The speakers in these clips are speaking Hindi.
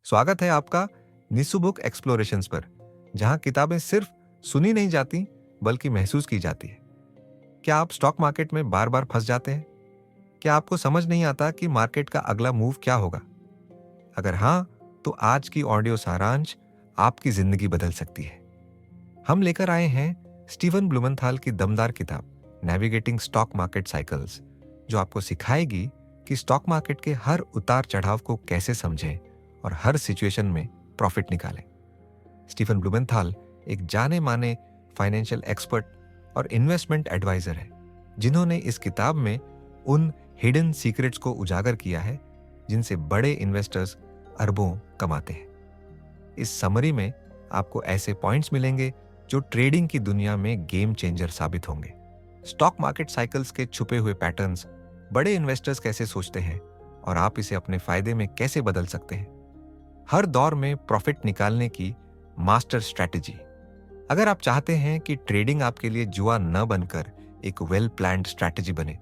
स्वागत है आपका निसु बुक एक्सप्लोरेशंस पर, जहां किताबें सिर्फ सुनी नहीं जाती बल्कि महसूस की जाती है। क्या आप स्टॉक मार्केट में बार बार फंस जाते हैं? क्या आपको समझ नहीं आता कि मार्केट का अगला मूव क्या होगा? अगर हाँ, तो आज की ऑडियो सारांश आपकी जिंदगी बदल सकती है। हम लेकर आए हैं स्टीवन ब्लूमेंथाल की दमदार किताब नेविगेटिंग स्टॉक मार्केट साइकिल्स, जो आपको सिखाएगी कि स्टॉक मार्केट के हर उतार चढ़ाव को कैसे समझें और हर सिचुएशन में प्रॉफिट निकालें। स्टीफन ब्लूमेंथाल एक जाने माने फाइनेंशियल एक्सपर्ट और इन्वेस्टमेंट एडवाइजर है, जिन्होंने इस किताब में उन हिडन सीक्रेट्स को उजागर किया है जिनसे बड़े इन्वेस्टर्स अरबों कमाते हैं। इस समरी में आपको ऐसे पॉइंट्स मिलेंगे जो ट्रेडिंग की दुनिया में गेम चेंजर साबित होंगे। स्टॉक मार्केट साइकिल्स के छुपे हुए पैटर्न्स, बड़े इन्वेस्टर्स कैसे सोचते हैं और आप इसे अपने फायदे में कैसे बदल सकते हैं। हर दौर में प्रॉफिट निकालने की मास्टर स्ट्रैटेजी। अगर आप चाहते हैं कि ट्रेडिंग आपके लिए जुआ न बनकर एक वेल प्लान्ड स्ट्रैटेजी बने,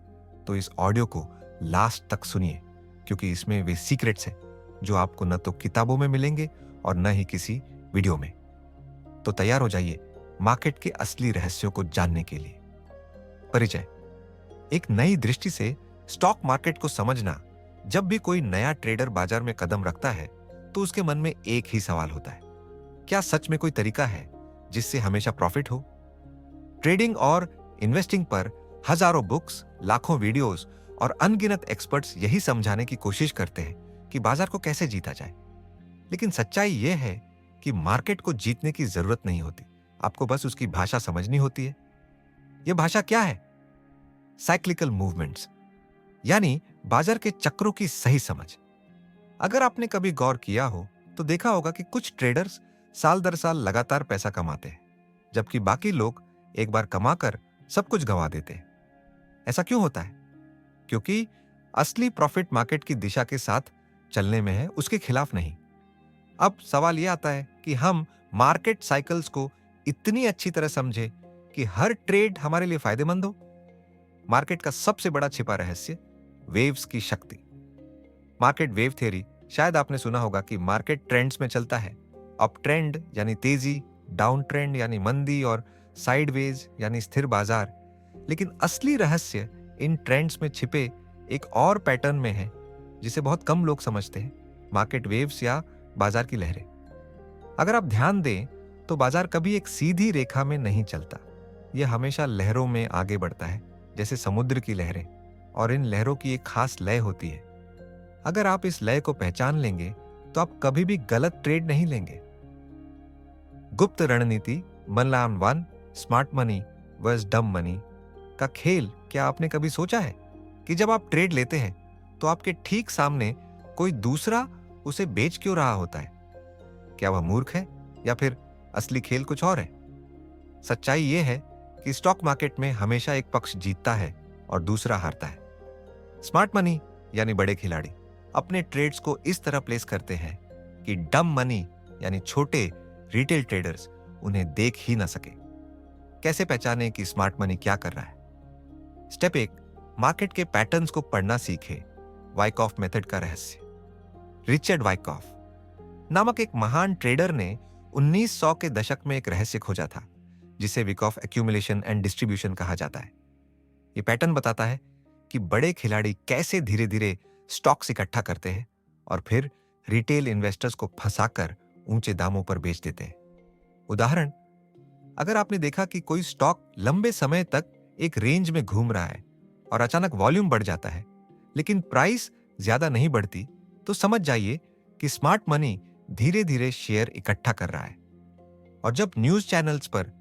तो इस ऑडियो को लास्ट तक सुनिए, क्योंकि इसमें वे सीक्रेट्स हैं जो आपको न तो किताबों में मिलेंगे और न ही किसी वीडियो में। तो तैयार हो जाइए मार्केट के असली रहस्यों को जानने के लिए। परिचय। एक नई दृष्टि से स्टॉक मार्केट को समझना। जब भी कोई नया ट्रेडर बाजार में कदम रखता है तो उसके मन में एक ही सवाल होता है, क्या सच में कोई तरीका है जिससे हमेशा प्रॉफिट हो? ट्रेडिंग और इन्वेस्टिंग पर हजारों बुक्स, लाखों वीडियोस और अनगिनत एक्सपर्ट्स यही समझाने की कोशिश करते हैं कि बाजार को कैसे जीता जाए। लेकिन सच्चाई यह है कि मार्केट को जीतने की जरूरत नहीं होती, आपको बस उसकी भाषा समझनी होती है। यह भाषा क्या है? साइक्लिकल मूवमेंट्स, यानी बाजार के चक्रों की सही समझ। अगर आपने कभी गौर किया हो तो देखा होगा कि कुछ ट्रेडर्स साल दर साल लगातार पैसा कमाते हैं, जबकि बाकी लोग एक बार कमाकर सब कुछ गंवा देते हैं। ऐसा क्यों होता है? क्योंकि असली प्रॉफिट मार्केट की दिशा के साथ चलने में है, उसके खिलाफ नहीं। अब सवाल यह आता है कि हम मार्केट साइकिल्स को इतनी अच्छी तरह समझे कि हर ट्रेड हमारे लिए फायदेमंद हो। मार्केट का सबसे बड़ा छिपा रहस्य, वेव्स की शक्ति। मार्केट वेव थ्योरी, शायद आपने सुना होगा कि मार्केट ट्रेंड्स में चलता है। अप ट्रेंड यानी तेजी, डाउन ट्रेंड यानी मंदी और साइडवेज यानी स्थिर बाजार। लेकिन असली रहस्य इन ट्रेंड्स में छिपे एक और पैटर्न में है जिसे बहुत कम लोग समझते हैं, मार्केट वेव्स या बाजार की लहरें। अगर आप ध्यान दें तो बाजार कभी एक सीधी रेखा में नहीं चलता, यह हमेशा लहरों में आगे बढ़ता है, जैसे समुद्र की लहरें। और इन लहरों की एक खास लय होती है। अगर आप इस लय को पहचान लेंगे तो आप कभी भी गलत ट्रेड नहीं लेंगे। गुप्त रणनीति, मनलान वन, स्मार्ट मनी वर्सेस डम मनी का खेल क्या आपने कभी सोचा है कि जब आप ट्रेड लेते हैं तो आपके ठीक सामने कोई दूसरा उसे बेच क्यों रहा होता है? क्या वह मूर्ख है या फिर असली खेल कुछ और है? सच्चाई यह है कि स्टॉक मार्केट में हमेशा एक पक्ष जीतता है और दूसरा हारता है। स्मार्ट मनी यानी बड़े खिलाड़ी अपने ट्रेड्स को इस तरह प्लेस करते हैं कि डम मनी यानी छोटे रिटेल ट्रेडर्स उन्हें देख ही ना सके। कैसे पहचानें कि स्मार्ट मनी क्या कर रहा है? स्टेप 1, मार्केट के पैटर्न्स को पढ़ना सीखे। वाइकॉफ मेथड का रहस्य। रिचर्ड वाइकॉफ नामक एक महान ट्रेडर ने 1900 के दशक में एक रहस्य खोजा था, जिसे विकॉफ एक्यूमुलेशन एंड डिस्ट्रीब्यूशन कहा जाता है। यह पैटर्न बताता है कि बड़े खिलाड़ी कैसे धीरे धीरे स्टॉक्स इकट्ठा करते हैं और फिर रिटेल इन्वेस्टर्स को फंसाकर ऊंचे दामों पर बेच देते हैं। उदाहरण, अगर आपने देखा कि कोई स्टॉक लंबे समय तक एक रेंज में घूम रहा है और अचानक वॉल्यूम बढ़ जाता है लेकिन प्राइस ज्यादा नहीं बढ़ती, तो समझ जाइए कि स्मार्ट मनी धीरे धीरे शेयर इकट्ठा कर रहा है। और जब न्यूज चैनल्स पर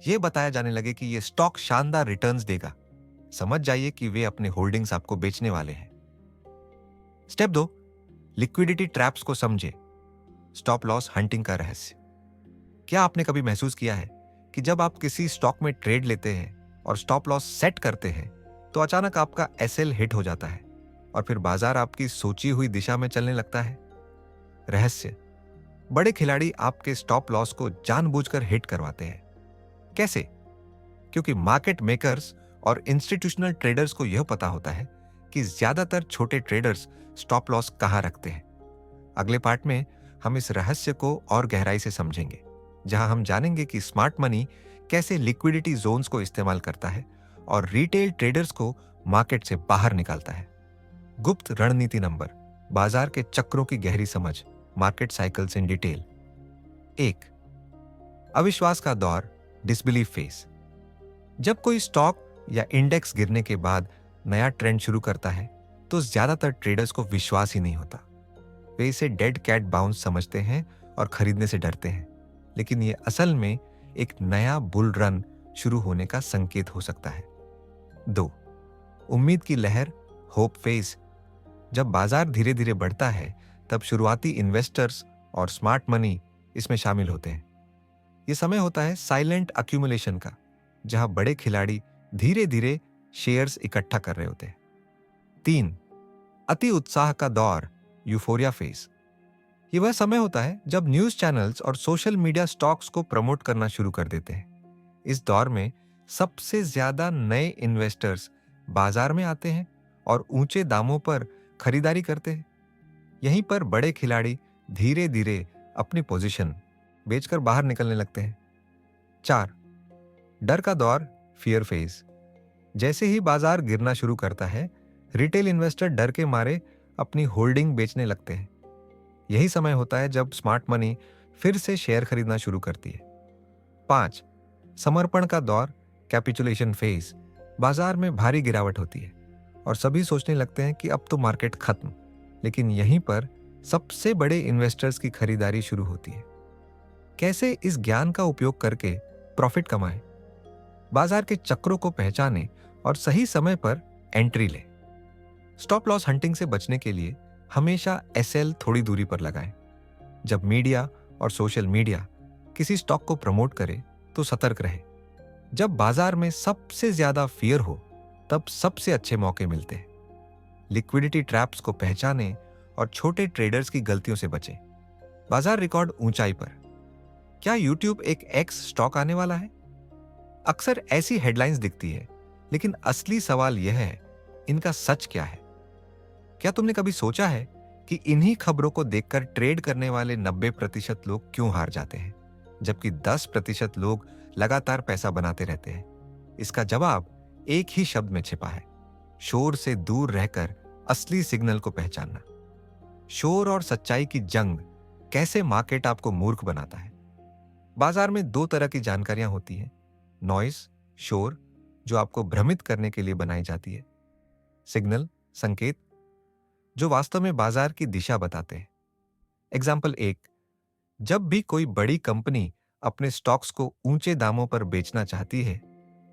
यह बताया जाने लगे कि यह स्टॉक शानदार रिटर्न्स देगा, समझ जाइए कि वे अपने होल्डिंग्स आपको बेचने वाले हैं। स्टेप 2, लिक्विडिटी ट्रैप्स को समझे। स्टॉप लॉस हंटिंग का रहस्य। क्या आपने कभी महसूस किया है कि जब आप किसी स्टॉक में ट्रेड लेते हैं और स्टॉप लॉस सेट करते हैं तो अचानक आपका एसएल हिट हो जाता है और फिर बाजार आपकी सोची हुई दिशा में चलने लगता है? रहस्य, बड़े खिलाड़ी आपके स्टॉप लॉस को जानबूझकर हिट करवाते हैं। कैसे? क्योंकि मार्केट मेकर्स और इंस्टीट्यूशनल ट्रेडर्स को यह पता होता है कि ज्यादातर छोटे ट्रेडर्स स्टॉप लॉस कहां रखते हैं। अगले पार्ट में हम इस रहस्य को और गहराई से समझेंगे, जहां हम जानेंगे कि स्मार्ट मनी कैसे लिक्विडिटी जोन्स को इस्तेमाल करता है और रिटेल ट्रेडर्स को मार्केट से बाहर निकालता है। गुप्त रणनीति नंबर, बाजार के चक्रों की गहरी समझ, मार्केट साइकिल्स इन डिटेल। 1, अविश्वास का दौर, डिसबिलीफ फेज। जब कोई स्टॉक या इंडेक्स गिरने के बाद नया ट्रेंड शुरू करता है तो ज्यादातर ट्रेडर्स को विश्वास ही नहीं होता। वे इसे डेड कैट बाउंस समझते हैं और खरीदने से डरते हैं, लेकिन ये असल में एक नया बुल रन शुरू होने का संकेत हो सकता है। 2, उम्मीद की लहर, होप फेज। जब बाजार धीरे धीरे बढ़ता है तब शुरुआती इन्वेस्टर्स और स्मार्ट मनी इसमें शामिल होते हैं। यह समय होता है साइलेंट अक्यूमुलेशन का, जहां बड़े खिलाड़ी धीरे धीरे शेयर्स इकट्ठा कर रहे होते हैं। 3, अति उत्साह का दौर, यूफोरिया फेज। ये वह समय होता है जब न्यूज चैनल्स और सोशल मीडिया स्टॉक्स को प्रमोट करना शुरू कर देते हैं। इस दौर में सबसे ज्यादा नए इन्वेस्टर्स बाजार में आते हैं और ऊंचे दामों पर खरीदारी करते हैं। यहीं पर बड़े खिलाड़ी धीरे धीरे अपनी पोजीशन बेचकर बाहर निकलने लगते हैं। 4, डर का दौर, फियर फेज। जैसे ही बाजार गिरना शुरू करता है, रिटेल इन्वेस्टर डर के मारे अपनी होल्डिंग बेचने लगते हैं। यही समय होता है जब स्मार्ट मनी फिर से शेयर खरीदना शुरू करती है। 5, समर्पण का दौर, कैपिचुलेशन फेज। बाजार में भारी गिरावट होती है और सभी सोचने लगते हैं कि अब तो मार्केट खत्म, लेकिन यहीं पर सबसे बड़े इन्वेस्टर्स की खरीदारी शुरू होती है। कैसे इस ज्ञान का उपयोग करके प्रॉफिट कमाएं? बाजार के चक्रों को पहचानें और सही समय पर एंट्री लें। स्टॉप लॉस हंटिंग से बचने के लिए हमेशा एसएल थोड़ी दूरी पर लगाएं। जब मीडिया और सोशल मीडिया किसी स्टॉक को प्रमोट करे तो सतर्क रहे। जब बाजार में सबसे ज्यादा फियर हो तब सबसे अच्छे मौके मिलते हैं। लिक्विडिटी ट्रैप्स को पहचानें और छोटे ट्रेडर्स की गलतियों से बचें। बाजार रिकॉर्ड ऊंचाई पर, क्या यूट्यूब एक एक्स स्टॉक आने वाला है? अक्सर ऐसी हेडलाइंस दिखती है, लेकिन असली सवाल यह है, इनका सच क्या है? क्या तुमने कभी सोचा है कि इन्हीं खबरों को देखकर ट्रेड करने वाले 90% लोग क्यों हार जाते हैं, जबकि 10% लोग लगातार पैसा बनाते रहते हैं? इसका जवाब एक ही शब्द में छिपा है, शोर से दूर रहकर असली सिग्नल को पहचानना। शोर और सच्चाई की जंग, कैसे मार्केट आपको मूर्ख बनाता है। बाजार में 2 तरह की जानकारियां होती हैं, नॉइज, शोर, जो आपको भ्रमित करने के लिए बनाई जाती है, सिग्नल, संकेत, जो वास्तव में बाजार की दिशा बताते हैं। एग्जाम्पल 1, जब भी कोई बड़ी कंपनी अपने स्टॉक्स को ऊंचे दामों पर बेचना चाहती है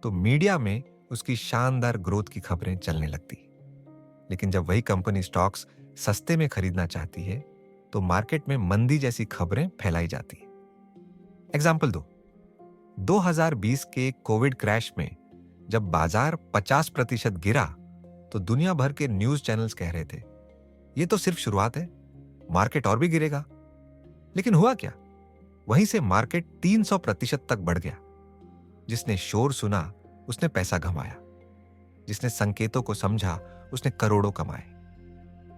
तो मीडिया में उसकी शानदार ग्रोथ की खबरें चलने लगती। लेकिन जब वही कंपनी स्टॉक्स सस्ते में खरीदना चाहती है तो मार्केट में मंदी जैसी खबरें फैलाई जाती है। एग्जाम्पल 2, 2020 के कोविड क्रैश में जब बाजार 50% गिरा तो दुनिया भर के न्यूज चैनल्स कह रहे थे, ये तो सिर्फ शुरुआत है, मार्केट और भी गिरेगा। लेकिन हुआ क्या? वहीं से मार्केट 300% तक बढ़ गया। जिसने शोर सुना उसने पैसा गंवाया, जिसने संकेतों को समझा उसने करोड़ों कमाए।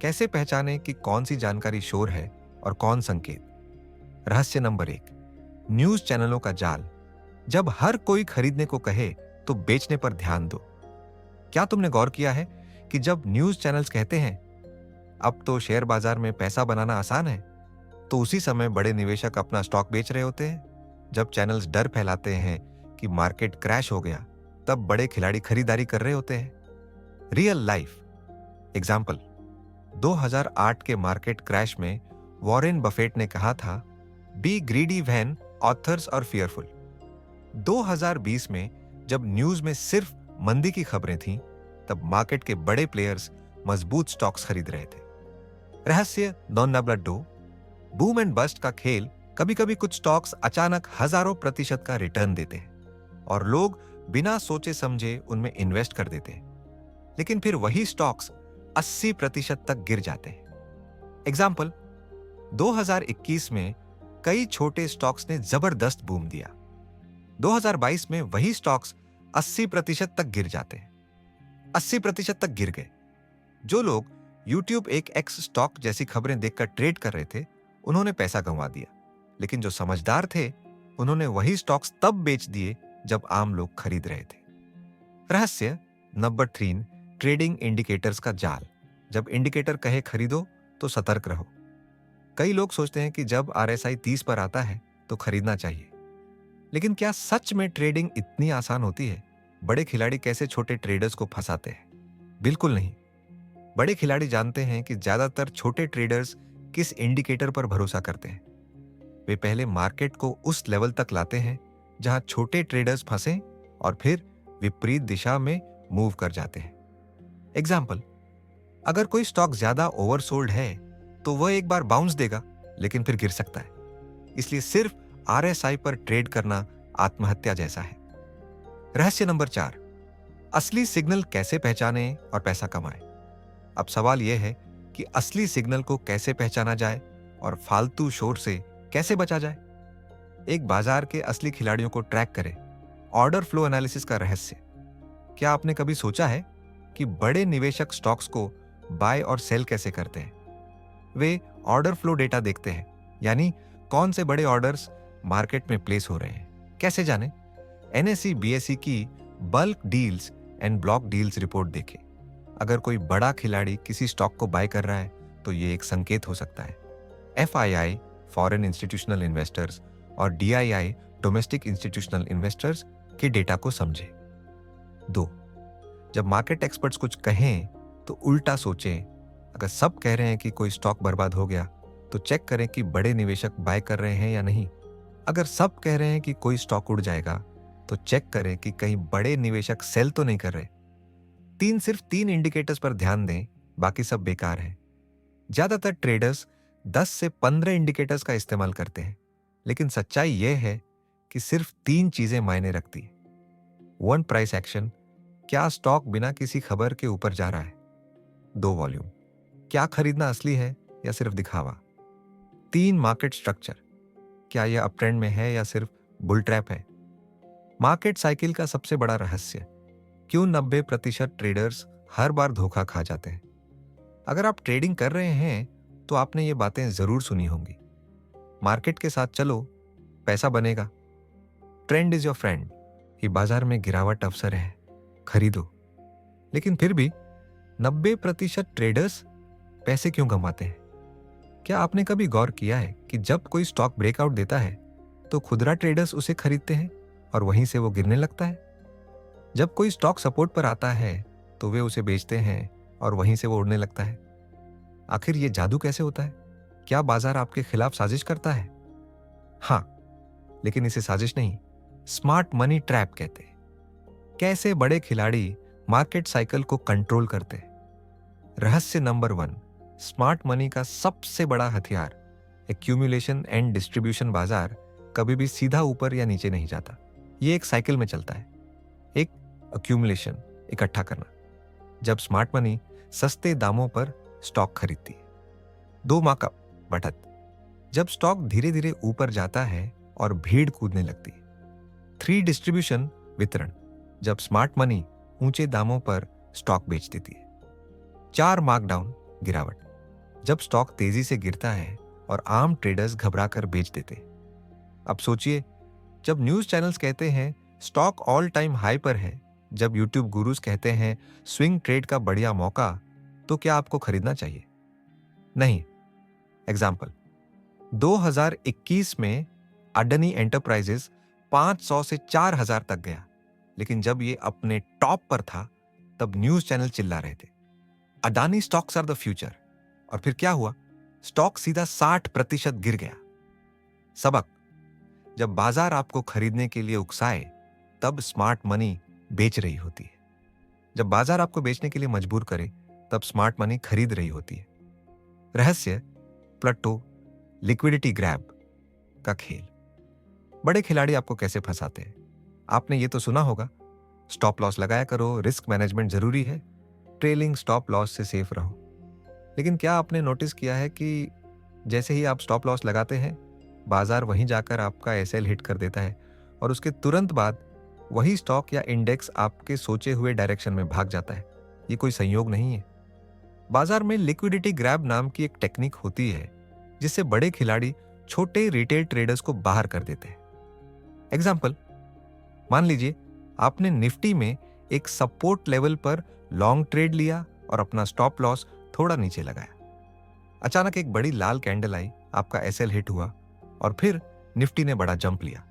कैसे पहचाने कि कौन सी जानकारी शोर है और कौन संकेत? रहस्य नंबर 1, न्यूज चैनलों का जाल। जब हर कोई खरीदने को कहे तो बेचने पर ध्यान दो। क्या तुमने गौर किया है कि जब न्यूज चैनल्स कहते हैं अब तो शेयर बाजार में पैसा बनाना आसान है, तो उसी समय बड़े निवेशक अपना स्टॉक बेच रहे होते हैं। जब चैनल्स डर फैलाते हैं कि मार्केट क्रैश हो गया, तब बड़े खिलाड़ी खरीदारी कर रहे होते हैं। रियल लाइफ एग्जाम्पल, 2008 के मार्केट क्रैश में वॉरेन बफेट ने कहा था, be greedy when others are fearful. 2020 में जब न्यूज में सिर्फ मंदी की खबरें थीं, तब मार्केट के बड़े प्लेयर्स मजबूत स्टॉक्स खरीद रहे थे। रहस्य नंबर 2, बूम एंड बस्ट का खेल। कभी कभी कुछ स्टॉक्स अचानक हजारों % का रिटर्न देते हैं और लोग बिना सोचे समझे उनमें इन्वेस्ट कर देते हैं, लेकिन फिर वही स्टॉक्स 80% तक गिर जाते हैं। एग्जाम्पल, 2021 में कई छोटे स्टॉक्स ने जबरदस्त बूम दिया। 2022 में वही स्टॉक्स 80% तक गिर जाते हैं। 80% तक गिर गए। जो लोग YouTube एक एक्स स्टॉक जैसी खबरें देखकर ट्रेड कर रहे थे, उन्होंने पैसा गंवा दिया। लेकिन जो समझदार थे, उन्होंने वही स्टॉक्स तब बेच दिए जब आम लोग खरीद रहे थे। रहस्य नंबर 3, ट्रेडिंग इंडिकेटर्स का जाल। जब इंडिकेटर कहे खरीदो तो सतर्क रहो। कई लोग सोचते हैं कि जब RSI 30 पर आता है तो खरीदना चाहिए। लेकिन क्या सच में ट्रेडिंग इतनी आसान होती है? बड़े खिलाड़ी कैसे छोटे ट्रेडर्स को फंसाते हैं? बिल्कुल नहीं। बड़े खिलाड़ी जानते हैं कि ज्यादातर छोटे ट्रेडर्स किस इंडिकेटर पर भरोसा करते हैं। वे पहले मार्केट को उस लेवल तक लाते हैं जहां छोटे ट्रेडर्स फंसे और फिर विपरीत दिशा में मूव कर जाते हैं। एग्जाम्पल, अगर कोई स्टॉक ज्यादा ओवरसोल्ड है तो वह एक बार बाउंस देगा लेकिन फिर गिर सकता है। इसलिए सिर्फ RSI पर ट्रेड करना आत्महत्या जैसा है। रहस्य नंबर 4, असली सिग्नल कैसे पहचाने और पैसा कमाएं। अब सवाल यह है कि असली सिग्नल को कैसे पहचाना जाए और फालतू शोर से कैसे बचा जाए। एक बाजार के असली खिलाड़ियों को ट्रैक करें। ऑर्डर फ्लो एनालिसिस का रहस्य। क्या आपने कभी सोचा है कि बड़े निवेशक स्टॉक्स को बाय और सेल कैसे करते हैं? वे ऑर्डर फ्लो डेटा देखते हैं, यानी कौन से बड़े ऑर्डर्स मार्केट में प्लेस हो रहे हैं। कैसे जाने? NSE BSE की bulk deals and block deals report देखें। अगर कोई बड़ा खिलाड़ी किसी स्टॉक को बाय कर रहा है तो ये एक संकेत हो सकता है। FII फॉरेन इंस्टीट्यूशनल इन्वेस्टर्स और DII डोमेस्टिक इंस्टीट्यूशनल इन्वेस्टर्स के डेटा को समझें। 2, जब मार्केट एक्सपर्ट्स कुछ कहें तो उल्टा सोचें। अगर सब कह रहे हैं कि कोई स्टॉक बर्बाद हो गया तो चेक करें कि बड़े निवेशक बाय कर रहे हैं या नहीं। अगर सब कह रहे हैं कि कोई स्टॉक उड़ जाएगा तो चेक करें कि कहीं बड़े निवेशक सेल तो नहीं कर रहे। सिर्फ 3 इंडिकेटर्स पर ध्यान दें, बाकी सब बेकार है। ज्यादातर ट्रेडर्स 10 से 15 इंडिकेटर्स का इस्तेमाल करते हैं, लेकिन सच्चाई यह है कि सिर्फ 3 चीजें मायने रखती हैं। 1, प्राइस एक्शन। क्या स्टॉक बिना किसी खबर के ऊपर जा रहा है? 2, वॉल्यूम। क्या खरीदना असली है या सिर्फ दिखावा? 3, मार्केट स्ट्रक्चर। क्या यह अप ट्रेंड में है या सिर्फ बुल ट्रैप है? मार्केट साइकिल का सबसे बड़ा रहस्य, क्यों 90% ट्रेडर्स हर बार धोखा खा जाते हैं? अगर आप ट्रेडिंग कर रहे हैं तो आपने ये बातें जरूर सुनी होंगी। मार्केट के साथ चलो, पैसा बनेगा। Trend is your friend. ये बाजार में गिरावट अवसर है, खरीदो। लेकिन फिर भी 90% ट्रेडर्स पैसे क्यों गंवाते हैं? क्या आपने कभी गौर किया है कि जब कोई स्टॉक ब्रेकआउट देता है तो खुदरा ट्रेडर्स उसे खरीदते हैं और वहीं से वो गिरने लगता है? जब कोई स्टॉक सपोर्ट पर आता है तो वे उसे बेचते हैं और वहीं से वो उड़ने लगता है। आखिर ये जादू कैसे होता है? क्या बाजार आपके खिलाफ साजिश करता है? हाँ, लेकिन इसे साजिश नहीं, स्मार्ट मनी ट्रैप कहते हैं। कैसे बड़े खिलाड़ी मार्केट साइकिल को कंट्रोल करते हैं। रहस्य नंबर 1, स्मार्ट मनी का सबसे बड़ा हथियार, एक्यूमुलेशन एंड डिस्ट्रीब्यूशन। बाजार कभी भी सीधा ऊपर या नीचे नहीं जाता, ये एक साइकिल में चलता है। एक एक्यूमुलेशन, इकट्ठा करना, जब स्मार्ट मनी सस्ते दामों पर स्टॉक खरीदती है। 2, मार्कअप, बढ़त, जब स्टॉक धीरे धीरे ऊपर जाता है और भीड़ कूदने लगती है। 3, डिस्ट्रीब्यूशन, वितरण, जब स्मार्ट मनी ऊंचे दामों पर स्टॉक बेच देती है। 4, मार्कडाउन, गिरावट, जब स्टॉक तेजी से गिरता है और आम ट्रेडर्स घबराकर बेच देते हैं। अब सोचिए, जब न्यूज चैनल्स कहते हैं स्टॉक ऑल टाइम हाई पर है, जब यूट्यूब गुरुज कहते हैं स्विंग ट्रेड का बढ़िया मौका, तो क्या आपको खरीदना चाहिए? नहीं। एग्जाम्पल, 2021 में अडानी एंटरप्राइजेस 500 से 4000 तक गया, लेकिन जब ये अपने टॉप पर था तब न्यूज चैनल चिल्ला रहे थे, Adani stocks are the future. और फिर क्या हुआ? स्टॉक सीधा 60% गिर गया। सबक, जब बाजार आपको खरीदने के लिए उकसाए तब स्मार्ट मनी बेच रही होती है। जब बाजार आपको बेचने के लिए मजबूर करे तब स्मार्ट मनी खरीद रही होती है। रहस्य, प्लटो, लिक्विडिटी ग्रैब का खेल। बड़े खिलाड़ी आपको कैसे फंसाते हैं? आपने ये तो सुना होगा, स्टॉप लॉस लगाया करो, रिस्क मैनेजमेंट जरूरी है, ट्रेलिंग स्टॉप लॉस से सेफ रहो। लेकिन क्या आपने नोटिस किया है कि जैसे ही आप स्टॉप लॉस लगाते हैं, बाजार वहीं जाकर आपका SL हिट कर देता है और उसके तुरंत बाद वही स्टॉक या इंडेक्स आपके सोचे हुए डायरेक्शन में भाग जाता है। ये कोई संयोग नहीं है। बाजार में लिक्विडिटी ग्रैब नाम की एक टेक्निक होती है, जिससे बड़े खिलाड़ी छोटे रिटेल ट्रेडर्स को बाहर कर देते हैं। एग्जाम्पल, मान लीजिए आपने निफ्टी में एक सपोर्ट लेवल पर लॉन्ग ट्रेड लिया और अपना स्टॉप लॉस थोड़ा नीचे लगाया। अचानक एक बड़ी लाल कैंडल आई, आपका एसएल हिट हुआ और फिर निफ्टी ने बड़ा जंप लिया।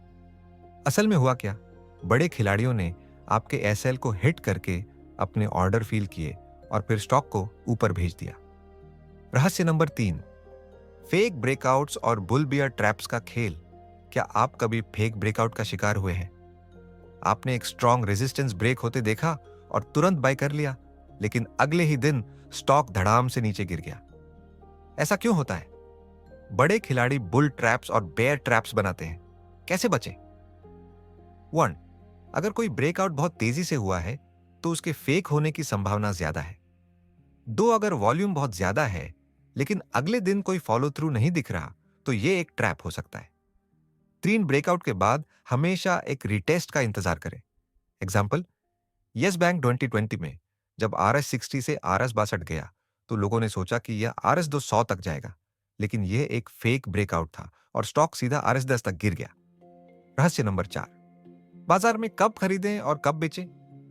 असल में हुआ क्या? बड़े खिलाड़ियों ने आपके एसएल को हिट करके अपने ऑर्डर फील किए और फिर स्टॉक को ऊपर भेज दिया। रहस्य नंबर 3, फेक ब्रेकआउट्स और बुल बियर ट्रैप्स का खेल। क्या आप कभी फेक ब्रेकआउट का शिकार हुए हैं? आपने एक स्ट्रॉन्ग रेजिस्टेंस ब्रेक होते देखा और तुरंत बाय कर लिया, लेकिन अगले ही दिन स्टॉक धड़ाम से नीचे गिर गया। ऐसा क्यों होता है? बड़े खिलाड़ी बुल ट्रैप्स और बेयर ट्रैप्स बनाते हैं। कैसे बचें? 1. अगर कोई ब्रेकआउट बहुत तेजी से हुआ है तो उसके फेक होने की संभावना ज्यादा है। 2. अगर वॉल्यूम बहुत ज्यादा है लेकिन अगले दिन कोई फॉलो थ्रू नहीं दिख रहा तो यह एक ट्रैप हो सकता है। 3. ब्रेकआउट के बाद हमेशा एक रिटेस्ट का इंतजार करें। एग्जाम्पल, यस बैंक 2020 में जब RS60 से RS62 गया तो लोगों ने सोचा कि यह RS200 तक जाएगा, लेकिन यह एक फेक ब्रेकआउट था और स्टॉक सीधा RS10 तक गिर गया। रहस्य नंबर 4, बाजार में कब खरीदें और कब बेचें?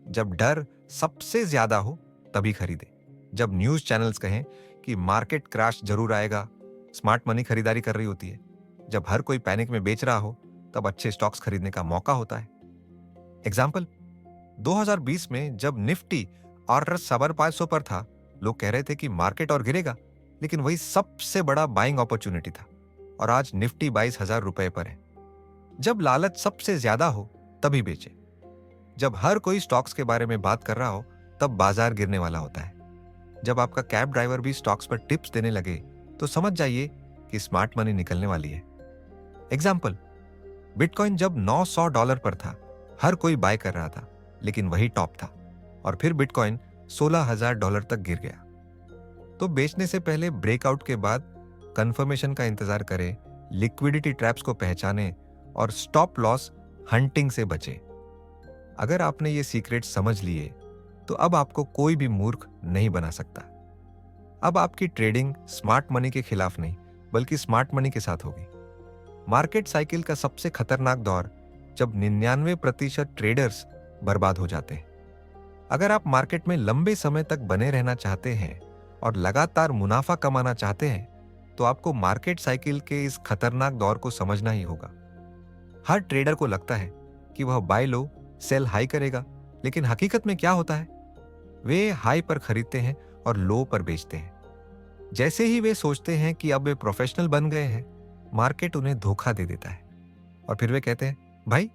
जब डर सबसे ज्यादा हो तभी खरीदें। जब न्यूज चैनल्स कहें कि मार्केट क्रैश जरूर आएगा, स्मार्ट मनी खरीदारी कर रही होती है। जब हर कोई पैनिक में बेच रहा हो तब अच्छे स्टॉक्स खरीदने का मौका होता है। एग्जाम्पल, 2020 में जब निफ्टी RS500 पर था, लोग कह रहे थे कि मार्केट और गिरेगा, लेकिन वही सबसे बड़ा बाइंग अपॉर्चुनिटी था और आज निफ्टी 22,000 रुपए पर है। जब लालच सबसे ज्यादा हो तभी बेचे। जब हर कोई स्टॉक्स के बारे में बात कर रहा हो तब बाजार गिरने वाला होता है। जब आपका कैब ड्राइवर भी स्टॉक्स पर टिप्स देने लगे तो समझ जाइए कि स्मार्ट मनी निकलने वाली है। एग्जाम्पल, बिटकॉइन जब $900 पर था, हर कोई बाय कर रहा था, लेकिन वही टॉप था और फिर बिटकॉइन $16,000 तक गिर गया। तो बेचने से पहले ब्रेकआउट के बाद कंफर्मेशन का इंतजार करें, लिक्विडिटी ट्रैप्स को पहचानें और स्टॉप लॉस हंटिंग से बचें। अगर आपने ये सीक्रेट समझ लिए तो अब आपको कोई भी मूर्ख नहीं बना सकता। अब आपकी ट्रेडिंग स्मार्ट मनी के खिलाफ नहीं बल्कि स्मार्ट मनी के साथ होगी। मार्केट साइकिल का सबसे खतरनाक दौर जब 99% ट्रेडर्स बर्बाद हो जाते हैं। अगर आप मार्केट में लंबे समय तक बने रहना चाहते हैं और लगातार मुनाफा कमाना चाहते हैं तो आपको मार्केट साइकिल के इस खतरनाक दौर को समझना ही होगा। हर ट्रेडर को लगता है कि वह बाय लो सेल हाई करेगा, लेकिन हकीकत में क्या होता है? वे हाई पर खरीदते हैं और लो पर बेचते हैं। जैसे ही वे सोचते हैं कि अब वे प्रोफेशनल बन गए हैं, मार्केट उन्हें धोखा दे देता है और फिर वे कहते हैं, भाई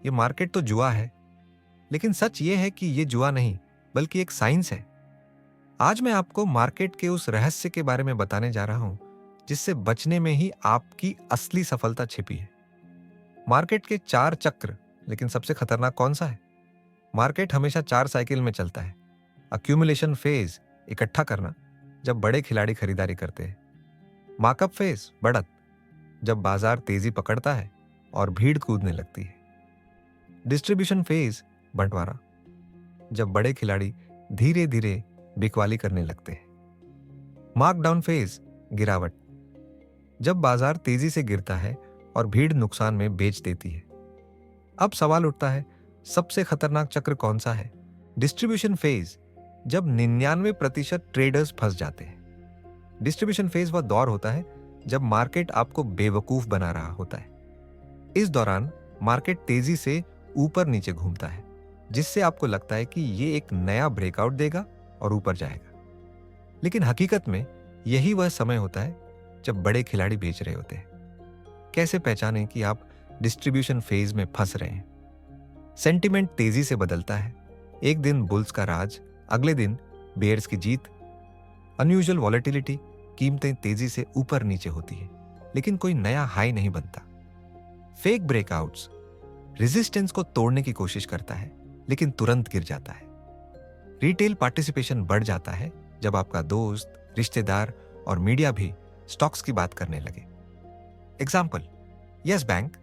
ये मार्केट तो जुआ है। लेकिन सच ये है कि ये जुआ नहीं बल्कि एक साइंस है। आज मैं आपको मार्केट के उस रहस्य के बारे में बताने जा रहा हूं जिससे बचने में ही आपकी असली सफलता छिपी है। मार्केट के 4 चक्र, लेकिन सबसे खतरनाक कौन सा है? मार्केट हमेशा 4 साइकिल में चलता है। अक्यूमुलेशन फेज, इकट्ठा करना, जब बड़े खिलाड़ी खरीदारी करते हैं। मार्कअप फेज, बढ़त, जब बाजार तेजी पकड़ता है और भीड़ कूदने लगती है। डिस्ट्रीब्यूशन फेज, बंटवारा, जब बड़े खिलाड़ी धीरे धीरे बिकवाली करने लगते हैं। मार्कडाउन फेज, गिरावट, जब बाजार तेजी से गिरता है और भीड़ नुकसान में बेच देती है। अब सवाल उठता है, सबसे खतरनाक चक्र कौन सा है? डिस्ट्रीब्यूशन फेज, जब 99% ट्रेडर्स फंस जाते हैं। डिस्ट्रीब्यूशन फेज वह दौर होता है जब मार्केट आपको बेवकूफ बना रहा होता है। इस दौरान मार्केट तेजी से ऊपर नीचे घूमता है, जिससे आपको लगता है कि ये एक नया ब्रेकआउट देगा और ऊपर जाएगा। लेकिन हकीकत में यही वह समय होता है जब बड़े खिलाड़ी बेच रहे होते हैं। कैसे पहचानें कि आप डिस्ट्रीब्यूशन फेज में फंस रहे हैं? सेंटिमेंट तेजी से बदलता है। एक दिन बुल्स का राज, अगले दिन बेयर्स की जीत। अनयूजुअल वॉलेटिलिटी, कीमतें तेजी से ऊपर नीचे होती है, लेकिन कोई नया हाई नहीं बनता। फेक ब्रेकआउट्स, रेजिस्टेंस को तोड़ने की कोशिश करता है लेकिन तुरंत गिर जाता है। रिटेल पार्टिसिपेशन बढ़ जाता है जब आपका दोस्त, रिश्तेदार और मीडिया भी स्टॉक्स की बात करने लगे। एग्जाम्पल, यस बैंक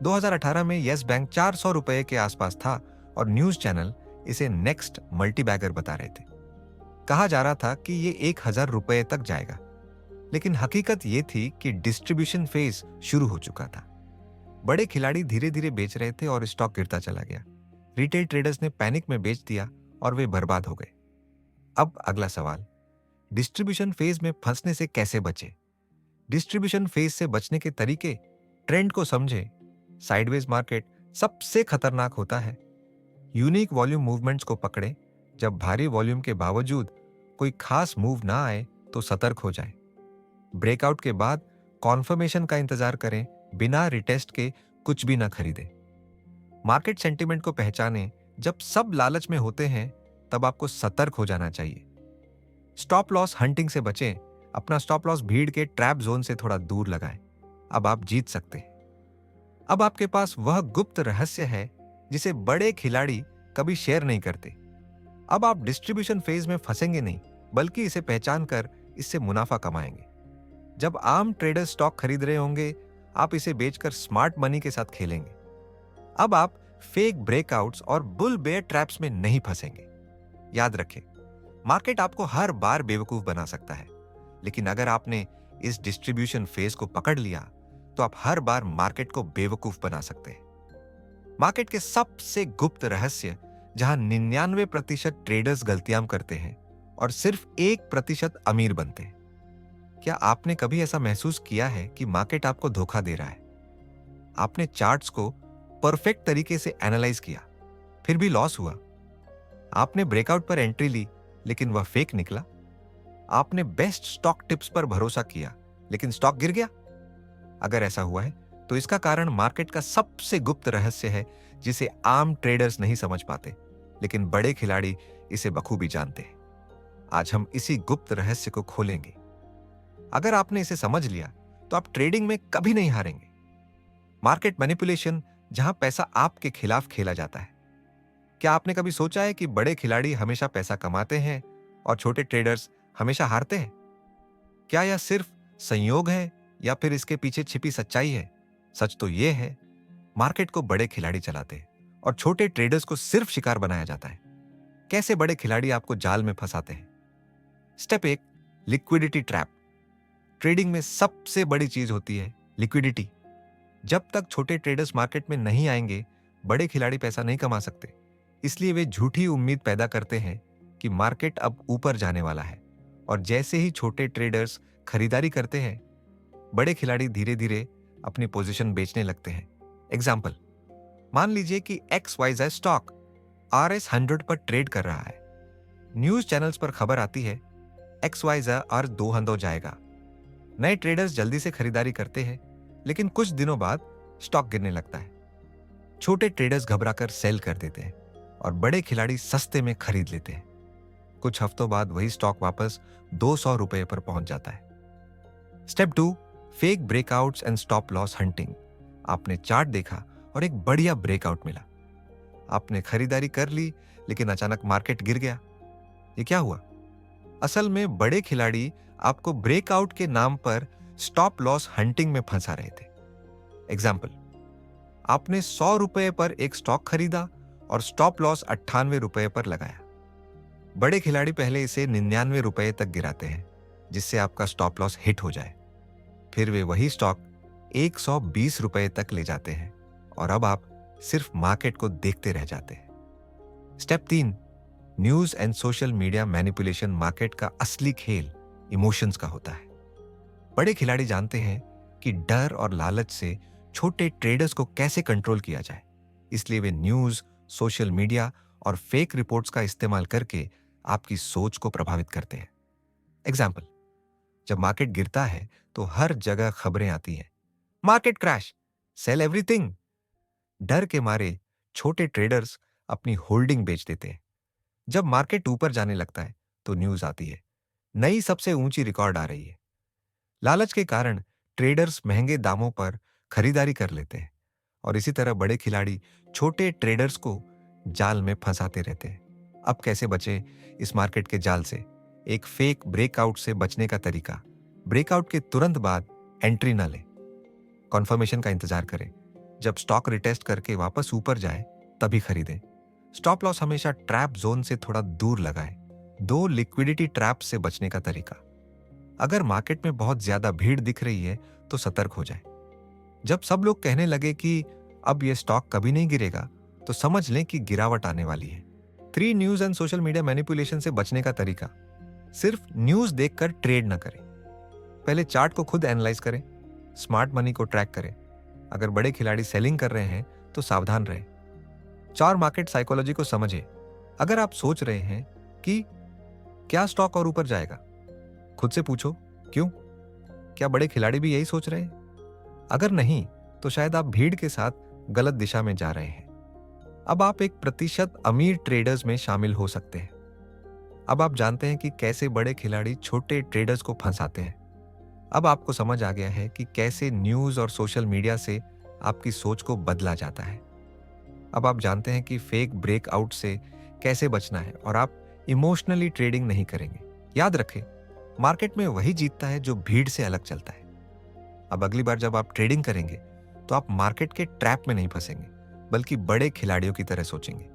2018 में यस बैंक 400 रुपए के आसपास था और न्यूज चैनल इसे नेक्स्ट मल्टीबैगर बता रहे थे। कहा जा रहा था कि ये 1,000 रुपए तक जाएगा। लेकिन हकीकत ये थी कि डिस्ट्रीब्यूशन फेज शुरू हो चुका था। बड़े खिलाड़ी धीरे धीरे बेच रहे थे और स्टॉक गिरता चला गया। रिटेल ट्रेडर्स ने पैनिक में बेच दिया और वे बर्बाद हो गए। अब अगला सवाल, डिस्ट्रीब्यूशन फेज में फंसने से कैसे बचे? डिस्ट्रीब्यूशन फेज से बचने के तरीके, ट्रेंड को समझें। साइडवेज मार्केट सबसे खतरनाक होता है। यूनिक वॉल्यूम मूवमेंट्स को पकड़ें। जब भारी वॉल्यूम के बावजूद कोई खास मूव ना आए तो सतर्क हो जाएं। ब्रेकआउट के बाद कॉन्फर्मेशन का इंतजार करें, बिना रिटेस्ट के कुछ भी ना खरीदें। मार्केट सेंटिमेंट को पहचानें। जब सब लालच में होते हैं तब आपको सतर्क हो जाना चाहिए। स्टॉप लॉस हंटिंग से बचें। अपना स्टॉप लॉस भीड़ के ट्रैप जोन से थोड़ा दूर लगाएं। अब आप जीत सकते हैं। अब आपके पास वह गुप्त रहस्य है जिसे बड़े खिलाड़ी कभी शेयर नहीं करते। अब आप डिस्ट्रीब्यूशन फेज में फंसेंगे नहीं, बल्कि इसे पहचान कर इससे मुनाफा कमाएंगे। जब आम ट्रेडर स्टॉक खरीद रहे होंगे, आप इसे बेचकर स्मार्ट मनी के साथ खेलेंगे। अब आप फेक ब्रेकआउट्स और बुल बेयर ट्रैप्स में नहीं फंसेंगे। याद रखें, मार्केट आपको हर बार बेवकूफ बना सकता है, लेकिन अगर आपने इस डिस्ट्रीब्यूशन फेज को पकड़ लिया तो आप हर बार मार्केट को बेवकूफ बना सकते हैं। मार्केट के सबसे गुप्त रहस्य, जहां 99% ट्रेडर्स गलतियां करते हैं और सिर्फ 1% अमीर बनते हैं। क्या आपने कभी ऐसा महसूस किया है कि मार्केट आपको धोखा दे रहा है? आपने चार्ट्स को परफेक्ट तरीके से एनालाइज किया, फिर भी लॉस हुआ। आपने ब्रेकआउट पर एंट्री ली, लेकिन वह फेक निकला। आपने बेस्ट स्टॉक टिप्स पर भरोसा किया, लेकिन स्टॉक गिर गया। अगर ऐसा हुआ है तो इसका कारण मार्केट का सबसे गुप्त रहस्य है, जिसे आम ट्रेडर्स नहीं समझ पाते, लेकिन बड़े खिलाड़ी इसे बखूबी जानते हैं। आज हम इसी गुप्त रहस्य को खोलेंगे। अगर आपने इसे समझ लिया तो आप ट्रेडिंग में कभी नहीं हारेंगे। मार्केट मैनिपुलेशन, जहां पैसा आपके खिलाफ खेला जाता है। क्या आपने कभी सोचा है कि बड़े खिलाड़ी हमेशा पैसा कमाते हैं और छोटे ट्रेडर्स हमेशा हारते हैं? क्या यह सिर्फ संयोग है या फिर इसके पीछे छिपी सच्चाई है? सच तो यह है, मार्केट को बड़े खिलाड़ी चलाते हैं और छोटे ट्रेडर्स को सिर्फ शिकार बनाया जाता है। कैसे बड़े खिलाड़ी आपको जाल में फंसाते हैं? Step 1, liquidity trap. ट्रेडिंग में सबसे बड़ी चीज होती है लिक्विडिटी। जब तक छोटे ट्रेडर्स मार्केट में नहीं आएंगे, बड़े खिलाड़ी पैसा नहीं कमा सकते। इसलिए वे झूठी उम्मीद पैदा करते हैं कि मार्केट अब ऊपर जाने वाला है, और जैसे ही छोटे ट्रेडर्स खरीदारी करते हैं, बड़े खिलाड़ी धीरे धीरे अपनी पोजीशन बेचने लगते हैं। एग्जाम्पल, मान लीजिए कि XYZ स्टॉक RS 100 पर ट्रेड कर रहा है। न्यूज चैनल्स पर खबर आती है XYZ और 200 जाएगा। नए ट्रेडर्स जल्दी से खरीदारी करते हैं, लेकिन कुछ दिनों बाद स्टॉक गिरने लगता है। छोटे ट्रेडर्स घबराकर सेल कर देते हैं और बड़े खिलाड़ी सस्ते में खरीद लेते हैं। कुछ हफ्तों बाद वही स्टॉक वापस 200 रुपए पर पहुंच जाता है। Step 2, fake breakouts and stop loss hunting. आपने चार्ट देखा और एक बढ़िया ब्रेकआउट मिला। आपने खरीदारी कर ली, लेकिन अचानक मार्केट गिर गया। ये क्या हुआ? असल में बड़े खिलाड़ी आपको ब्रेकआउट के नाम पर स्टॉप लॉस हंटिंग में फंसा रहे थे। एग्जाम्पल, आपने 100 रुपए पर एक स्टॉक खरीदा और स्टॉप लॉस 98 रुपए पर लगाया। बड़े खिलाड़ी पहले इसे 99 रुपए तक गिराते हैं, जिससे आपका स्टॉप लॉस हिट हो जाए। फिर वे वही स्टॉक 120 रुपए तक ले जाते हैं और अब आप सिर्फ मार्केट को देखते रह जाते हैं। Step 3, news and social media manipulation. Market का असली खेल इमोशंस का होता है। बड़े खिलाड़ी जानते हैं कि डर और लालच से छोटे ट्रेडर्स को कैसे कंट्रोल किया जाए, इसलिए वे न्यूज, सोशल मीडिया और फेक रिपोर्ट्स का इस्तेमाल करके आपकी सोच को प्रभावित करते हैं। एग्जाम्पल, जब मार्केट गिरता है तो हर जगह खबरें आती हैं, मार्केट क्रैश, सेल एवरीथिंग। डर के मारे छोटे ट्रेडर्स अपनी होल्डिंग बेच देते हैं। जब मार्केट ऊपर जाने लगता है तो न्यूज आती है, नई सबसे ऊंची रिकॉर्ड आ रही है। लालच के कारण ट्रेडर्स महंगे दामों पर खरीदारी कर लेते हैं और इसी तरह बड़े खिलाड़ी छोटे ट्रेडर्स को जाल में फंसाते रहते हैं। अब कैसे बचे इस मार्केट के जाल से? एक फेक ब्रेकआउट से बचने का तरीका, ब्रेकआउट के तुरंत बाद एंट्री न लें। कॉन्फर्मेशन का इंतजार करें। जब स्टॉक रिटेस्ट करके वापस ऊपर जाए तभी खरीदें। स्टॉप लॉस हमेशा ट्रैप जोन से थोड़ा दूर लगाएं। 2 लिक्विडिटी ट्रैप से बचने का तरीका, अगर मार्केट में बहुत ज्यादा भीड़ दिख रही है तो सतर्क हो जाए। जब सब लोग कहने लगे कि अब यह स्टॉक कभी नहीं गिरेगा, तो समझ लें कि गिरावट आने वाली है। 3 news and social media manipulation से बचने का तरीका: सिर्फ न्यूज देखकर ट्रेड न करें। पहले चार्ट को खुद एनालाइज करें, स्मार्ट मनी को ट्रैक करें। अगर बड़े खिलाड़ी सेलिंग कर रहे हैं तो सावधान रहें। 4 मार्केट साइकोलॉजी को समझें। अगर आप सोच रहे हैं कि क्या स्टॉक और ऊपर जाएगा, खुद से पूछो क्यों? क्या बड़े खिलाड़ी भी यही सोच रहे हैं? अगर नहीं, तो शायद आप भीड़ के साथ गलत दिशा में जा रहे हैं। अब आप 1% अमीर ट्रेडर्स में शामिल हो सकते हैं। अब आप जानते हैं कि कैसे बड़े खिलाड़ी छोटे ट्रेडर्स को फंसाते हैं। अब आपको समझ आ गया है कि कैसे न्यूज और सोशल मीडिया से आपकी सोच को बदला जाता है। अब आप जानते हैं कि फेक ब्रेकआउट से कैसे बचना है और आप इमोशनली ट्रेडिंग नहीं करेंगे। याद रखें, मार्केट में वही जीतता है जो भीड़ से अलग चलता है। अब अगली बार जब आप ट्रेडिंग करेंगे तो आप मार्केट के ट्रैप में नहीं फंसेंगे, बल्कि बड़े खिलाड़ियों की तरह सोचेंगे।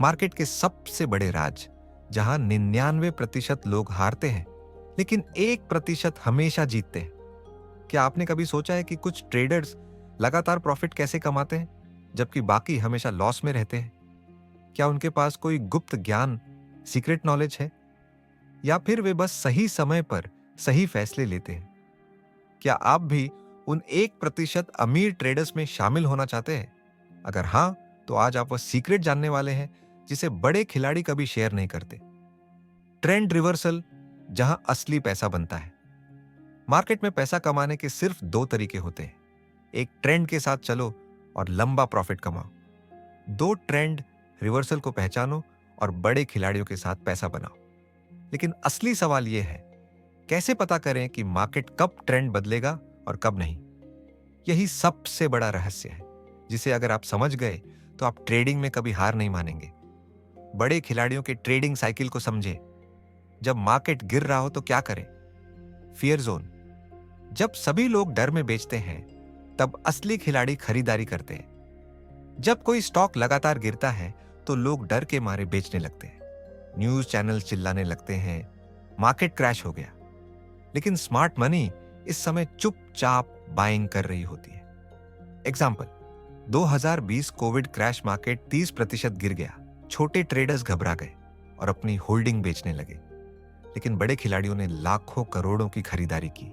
मार्केट के सबसे बड़े राज, जहां 99% लोग हारते हैं लेकिन 1% हमेशा जीतते हैं। क्या आपने कभी सोचा है कि कुछ ट्रेडर्स लगातार प्रॉफिट कैसे कमाते हैं जबकि बाकी हमेशा लॉस में रहते हैं? क्या उनके पास कोई गुप्त ज्ञान, सीक्रेट नॉलेज है, या फिर वे बस सही समय पर सही फैसले लेते हैं? क्या आप भी उन 1% अमीर ट्रेडर्स में शामिल होना चाहते हैं? अगर हाँ, तो आज आप वह सीक्रेट जानने वाले हैं जिसे बड़े खिलाड़ी कभी शेयर नहीं करते। ट्रेंड रिवर्सल, जहां असली पैसा बनता है। मार्केट में पैसा कमाने के सिर्फ 2 तरीके होते हैं। एक, ट्रेंड के साथ चलो और लंबा प्रॉफिट कमाओ। 2, ट्रेंड रिवर्सल को पहचानो और बड़े खिलाड़ियों के साथ पैसा बनाओ। लेकिन असली सवाल यह है, कैसे पता करें कि मार्केट कब ट्रेंड बदलेगा और कब नहीं? यही सबसे बड़ा रहस्य है, जिसे अगर आप समझ गए तो आप ट्रेडिंग में कभी हार नहीं मानेंगे। बड़े खिलाड़ियों के ट्रेडिंग साइकिल को समझे। जब मार्केट गिर रहा हो तो क्या करें? फियर जोन, जब सभी लोग डर में बेचते हैं तब असली खिलाड़ी खरीदारी करते हैं। जब कोई स्टॉक लगातार गिरता है तो लोग डर के मारे बेचने लगते हैं। न्यूज चैनल चिल्लाने लगते हैं, मार्केट क्रैश हो गया। लेकिन स्मार्ट मनी इस समय चुपचाप बाइंग कर रही होती है। एग्जाम्पल, 2020 कोविड क्रैश, मार्केट 30% गिर गया। छोटे ट्रेडर्स घबरा गए और अपनी होल्डिंग बेचने लगे। लेकिन बड़े खिलाड़ियों ने लाखों करोड़ों की खरीदारी की।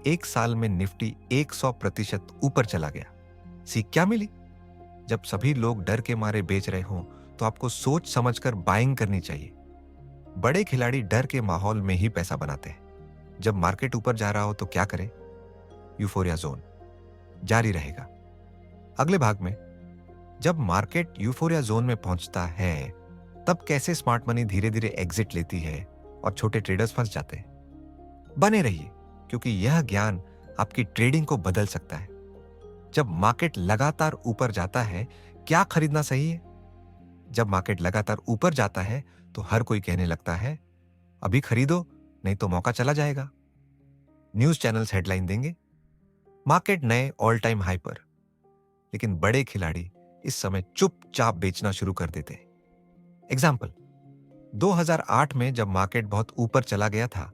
1 साल में निफ्टी 100% ऊपर चला गया। सीख क्या मिली? जब सभी लोग डर के मारे बेच रहे हों तो आपको सोच समझकर बाइंग करनी चाहिए। बड़े खिलाड़ी डर के माहौल में ही पैसा बनाते हैं। जब मार्केट ऊपर जा रहा हो तो क्या करें? यूफोरिया जोन जारी रहेगा। अगले भाग में, जब मार्केट यूफोरिया जोन में पहुंचता है तब कैसे स्मार्ट मनी धीरे धीरे एग्जिट लेती है और छोटे ट्रेडर्स फंस जाते हैं। बने रहिए, क्योंकि यह ज्ञान आपकी ट्रेडिंग को बदल सकता है। जब मार्केट लगातार ऊपर जाता है, क्या खरीदना सही है? जब मार्केट लगातार ऊपर जाता है तो हर कोई कहने लगता है, अभी खरीदो नहीं तो मौका चला जाएगा। न्यूज चैनल्स हेडलाइन देंगे, मार्केट नए ऑल टाइम हाई पर। लेकिन बड़े खिलाड़ी इस समय चुपचाप बेचना शुरू कर देते हैं। एग्जाम्पल, 2008 में जब मार्केट बहुत ऊपर चला गया था,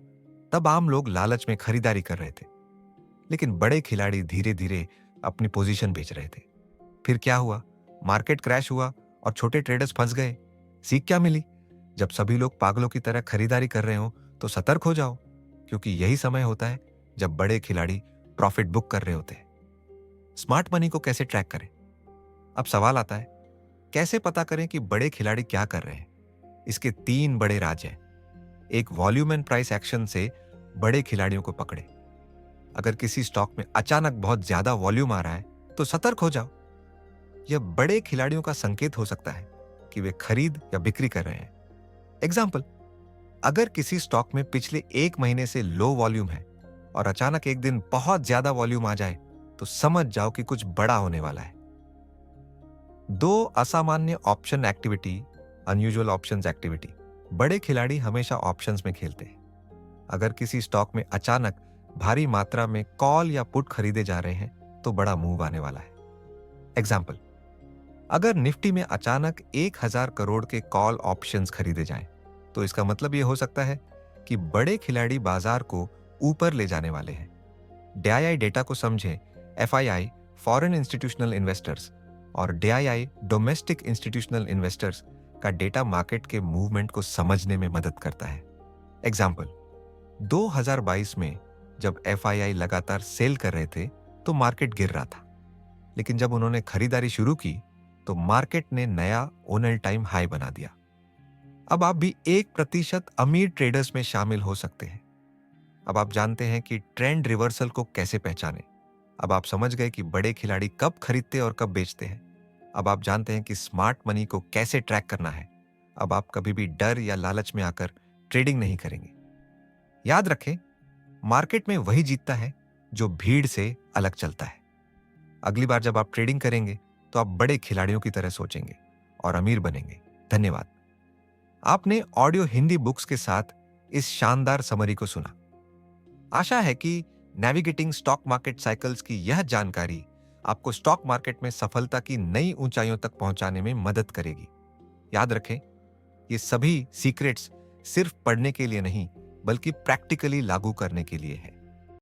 तब आम लोग लालच में खरीदारी कर रहे थे। लेकिन बड़े खिलाड़ी धीरे धीरे अपनी पोजीशन बेच रहे थे। फिर क्या हुआ? मार्केट क्रैश हुआ और छोटे ट्रेडर्स फंस गए। सीख क्या मिली? जब सभी लोग पागलों की तरह खरीदारी कर रहे हो तो सतर्क हो जाओ, क्योंकि यही समय होता है जब बड़े खिलाड़ी प्रॉफिट बुक कर रहे होते हैं। स्मार्ट मनी को कैसे ट्रैक करें? अब सवाल आता है, कैसे पता करें कि बड़े खिलाड़ी क्या कर रहे हैं? इसके 3 बड़े राज हैं। एक, वॉल्यूम एंड प्राइस एक्शन से बड़े खिलाड़ियों को पकड़े। अगर किसी स्टॉक में अचानक बहुत ज्यादा वॉल्यूम आ रहा है तो सतर्क हो जाओ। यह बड़े खिलाड़ियों का संकेत हो सकता है कि वे खरीद या बिक्री कर रहे हैं। एग्जाम्पल, अगर किसी स्टॉक में पिछले 1 महीने से लो वॉल्यूम है और अचानक एक दिन बहुत ज्यादा वॉल्यूम आ जाए तो समझ जाओ कि कुछ बड़ा होने वाला है। 2, असामान्य option activity, unusual options activity. बड़े खिलाड़ी हमेशा ऑप्शंस में खेलते हैं। अगर किसी स्टॉक में अचानक भारी मात्रा में कॉल या पुट खरीदे जा रहे हैं तो बड़ा मूव आने वाला है। एग्जाम्पल, अगर निफ्टी में अचानक 1000 करोड़ के कॉल ऑप्शंस खरीदे जाएं, तो इसका मतलब यह हो सकता है कि बड़े खिलाड़ी बाजार को ऊपर ले जाने वाले हैं। DII डेटा को समझें। FII फॉरेन इंस्टीट्यूशनल इन्वेस्टर्स और DII डोमेस्टिक इंस्टीट्यूशनल इन्वेस्टर्स का डेटा मार्केट के मूवमेंट को समझने में मदद करता है। एग्जाम्पल, 2022 में जब FII लगातार सेल कर रहे थे तो मार्केट गिर रहा था, लेकिन जब उन्होंने खरीदारी शुरू की तो मार्केट ने नया ऑल टाइम हाई बना दिया। अब आप भी 1% अमीर ट्रेडर्स में शामिल हो सकते हैं। अब आप जानते हैं कि ट्रेंड रिवर्सल को कैसे पहचानें। अब आप समझ गए कि बड़े खिलाड़ी कब खरीदते और कब बेचते हैं। अब आप जानते हैं कि स्मार्ट मनी को कैसे ट्रैक करना है। अब आप कभी भी डर या लालच में आकर ट्रेडिंग नहीं करेंगे। याद रखें, मार्केट में वही जीतता है जो भीड़ से अलग चलता है। अगली बार जब आप ट्रेडिंग करेंगे तो आप बड़े खिलाड़ियों की तरह सोचेंगे और अमीर बनेंगे। धन्यवाद। आपने ऑडियो हिंदी बुक्स के साथ इस शानदार समरी को सुना। आशा है कि नेविगेटिंग स्टॉक मार्केट साइकिल्स की यह जानकारी आपको स्टॉक मार्केट में सफलता की नई ऊंचाइयों तक पहुंचाने में मदद करेगी। याद रखें, ये सभी सीक्रेट्स सिर्फ पढ़ने के लिए नहीं, बल्कि प्रैक्टिकली लागू करने के लिए है।